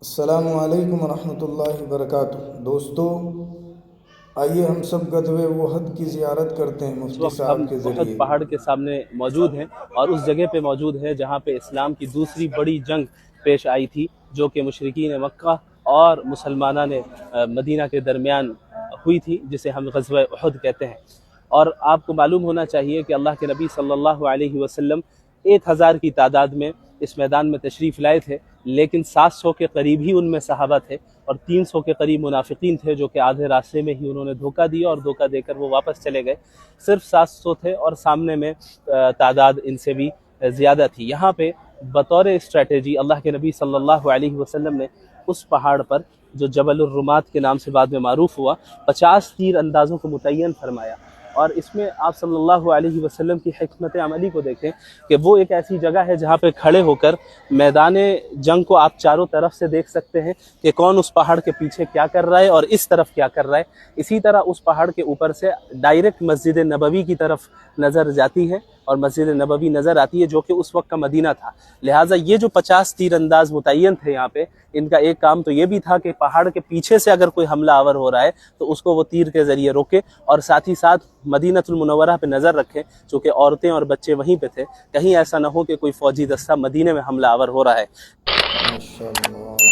السلام علیکم ورحمۃ اللہ وبرکاتہ۔ دوستو، آئیے ہم سب غزوہ احد کی زیارت کرتے ہیں اس مفتی وقت ہم صاحب کے احد ذریعے۔ پہاڑ کے سامنے موجود ہیں اور اس جگہ پہ موجود ہیں جہاں پہ اسلام کی دوسری بڑی جنگ پیش آئی تھی، جو کہ مشرکین مکہ اور مسلمانہ نے مدینہ کے درمیان ہوئی تھی، جسے ہم غزوہ احد کہتے ہیں۔ اور آپ کو معلوم ہونا چاہیے کہ اللہ کے نبی صلی اللہ علیہ وسلم 1000 کی تعداد میں اس میدان میں تشریف لائے تھے، لیکن 700 کے قریب ہی ان میں صحابہ تھے اور 300 کے قریب منافقین تھے، جو کہ آدھے راستے میں ہی انہوں نے دھوکہ دیا اور دھوکہ دے کر وہ واپس چلے گئے۔ صرف 700 تھے اور سامنے میں تعداد ان سے بھی زیادہ تھی۔ یہاں پہ بطور اسٹریٹجی اللہ کے نبی صلی اللہ علیہ وسلم نے اس پہاڑ پر، جو جبل الرمات کے نام سے بعد میں معروف ہوا، 50 تیر اندازوں کو متعین فرمایا۔ اور اس میں آپ صلی اللہ علیہ وسلم کی حکمت عملی کو دیکھیں کہ وہ ایک ایسی جگہ ہے جہاں پہ کھڑے ہو کر میدان جنگ کو آپ چاروں طرف سے دیکھ سکتے ہیں کہ کون اس پہاڑ کے پیچھے کیا کر رہا ہے اور اس طرف کیا کر رہا ہے۔ اسی طرح اس پہاڑ کے اوپر سے ڈائریکٹ مسجد نبوی کی طرف نظر جاتی ہے اور مسجد نبوی نظر آتی ہے، جو کہ اس وقت کا مدینہ تھا۔ لہٰذا یہ جو 50 تیر انداز متعین تھے یہاں پہ، ان کا ایک کام تو یہ بھی تھا کہ پہاڑ کے پیچھے سے اگر کوئی حملہ آور ہو رہا ہے تو اس کو وہ تیر کے ذریعے روکے، اور ساتھ ہی ساتھ مدینہ المنورہ پہ نظر رکھے، چونکہ عورتیں اور بچے وہیں پہ تھے، کہیں ایسا نہ ہو کہ کوئی فوجی دستہ مدینہ میں حملہ آور ہو رہا ہے۔ ماشاء اللہ۔